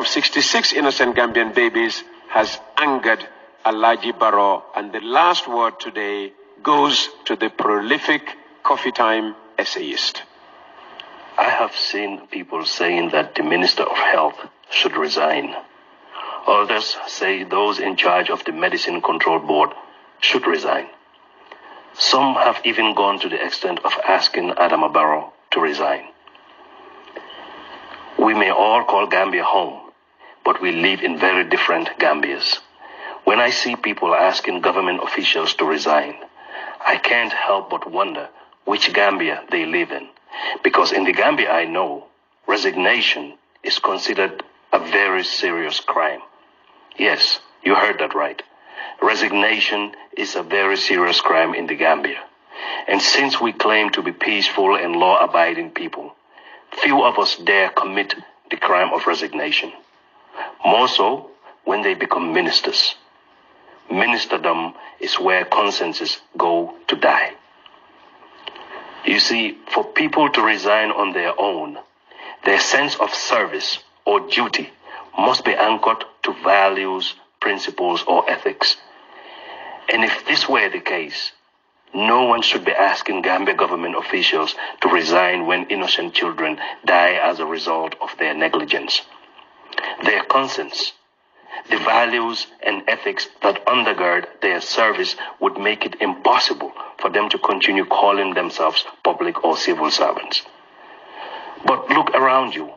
of 66 innocent Gambian babies has angered Alhagie Barrow, and the last word today goes to the prolific Coffee Time essayist. I have seen people saying that the Minister of Health should resign. Others say those in charge of the Medicine Control Board should resign. Some have even gone to the extent of asking Alhagie Barrow to resign. We may all call Gambia home, but we live in very different Gambias. When I see people asking government officials to resign, I can't help but wonder which Gambia they live in. Because in the Gambia I know, resignation is considered a very serious crime. Yes, you heard that right. Resignation is a very serious crime in the Gambia. And since we claim to be peaceful and law-abiding people, few of us dare commit the crime of resignation. More so when they become ministers. Ministerdom is where consensus go to die. You see, for people to resign on their own, their sense of service or duty must be anchored to values, principles, or ethics. And if this were the case, no one should be asking Gambia government officials to resign when innocent children die as a result of their negligence. Their conscience, the values and ethics that undergird their service would make it impossible for them to continue calling themselves public or civil servants. But look around you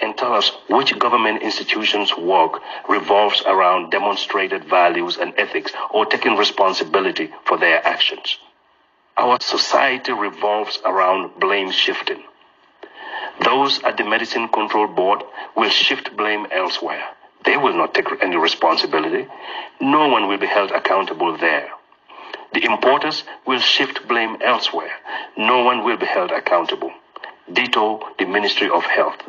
and tell us which government institution's work revolves around demonstrated values and ethics or taking responsibility for their actions. Our society revolves around blame shifting. Those at the Medicine Control Board will shift blame elsewhere. They will not take any responsibility. No one will be held accountable there. The importers will shift blame elsewhere. No one will be held accountable. Ditto the Ministry of Health.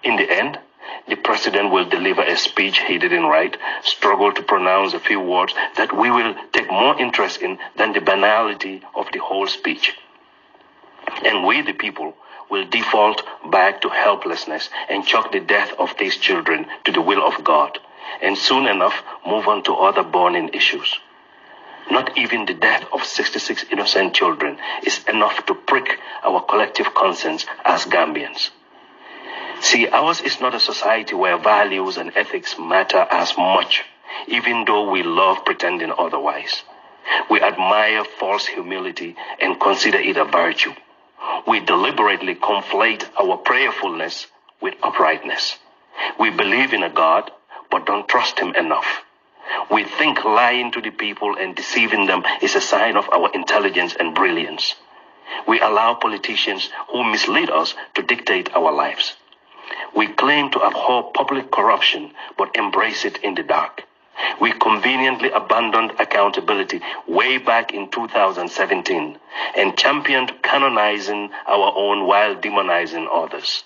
In the end, the president will deliver a speech he didn't write, struggle to pronounce a few words that we will take more interest in than the banality of the whole speech. And we, the people, will default back to helplessness and chuck the death of these children to the will of God, and soon enough move on to other burning issues. Not even the death of 66 innocent children is enough to prick our collective conscience as Gambians. See, ours is not a society where values and ethics matter as much, even though we love pretending otherwise. We admire false humility and consider it a virtue. We deliberately conflate our prayerfulness with uprightness. We believe in a God, but don't trust him enough. We think lying to the people and deceiving them is a sign of our intelligence and brilliance. We allow politicians who mislead us to dictate our lives. We claim to abhor public corruption, but embrace it in the dark. We conveniently abandoned accountability way back in 2017 and championed canonizing our own while demonizing others.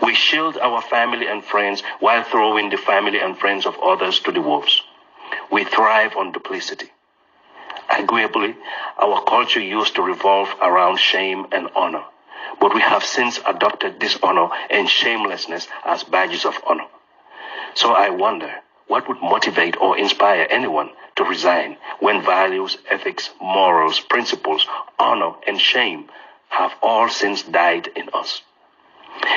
We shield our family and friends while throwing the family and friends of others to the wolves. We thrive on duplicity. Arguably, our culture used to revolve around shame and honor, but we have since adopted dishonor and shamelessness as badges of honor. So I wonder, what would motivate or inspire anyone to resign when values, ethics, morals, principles, honor, and shame have all since died in us?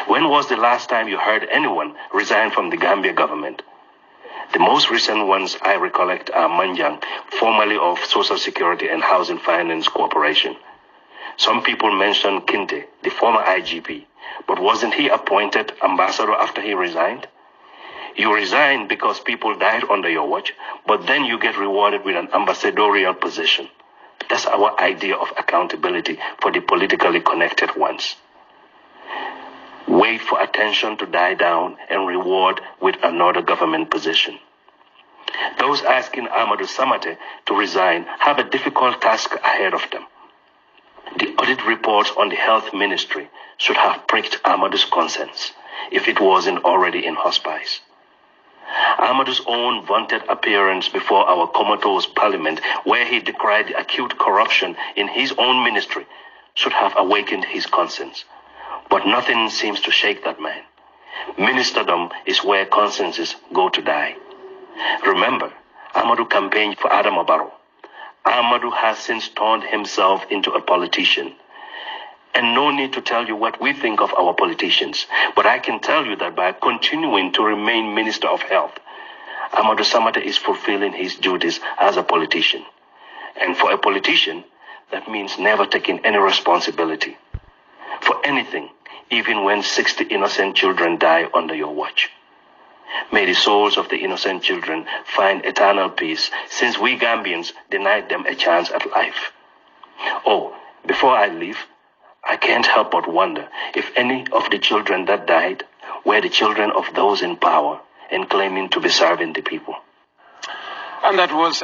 When was the last time you heard anyone resign from the Gambia government? The most recent ones I recollect are Manjang, formerly of Social Security and Housing Finance Corporation. Some people mention Kinte, the former IGP, but wasn't he appointed ambassador after he resigned? You resign because people died under your watch, but then you get rewarded with an ambassadorial position. That's our idea of accountability for the politically connected ones. Wait for attention to die down and reward with another government position. Those asking Amadou Samate to resign have a difficult task ahead of them. The audit reports on the health ministry should have pricked Amadou's conscience if it wasn't already in hospice. Amadou's own vaunted appearance before our comatose parliament, where he decried the acute corruption in his own ministry, should have awakened his conscience. But nothing seems to shake that man. Ministerdom is where consciences go to die. Remember, Amadou campaigned for Adama Barrow. Amadou has since turned himself into a politician. And no need to tell you what we think of our politicians, but I can tell you that by continuing to remain Minister of Health, Amadou Samata is fulfilling his duties as a politician. And for a politician, that means never taking any responsibility for anything, even when 60 innocent children die under your watch. May the souls of the innocent children find eternal peace, since we Gambians denied them a chance at life. Oh, before I leave, I can't help but wonder if any of the children that died were the children of those in power and claiming to be serving the people. And that was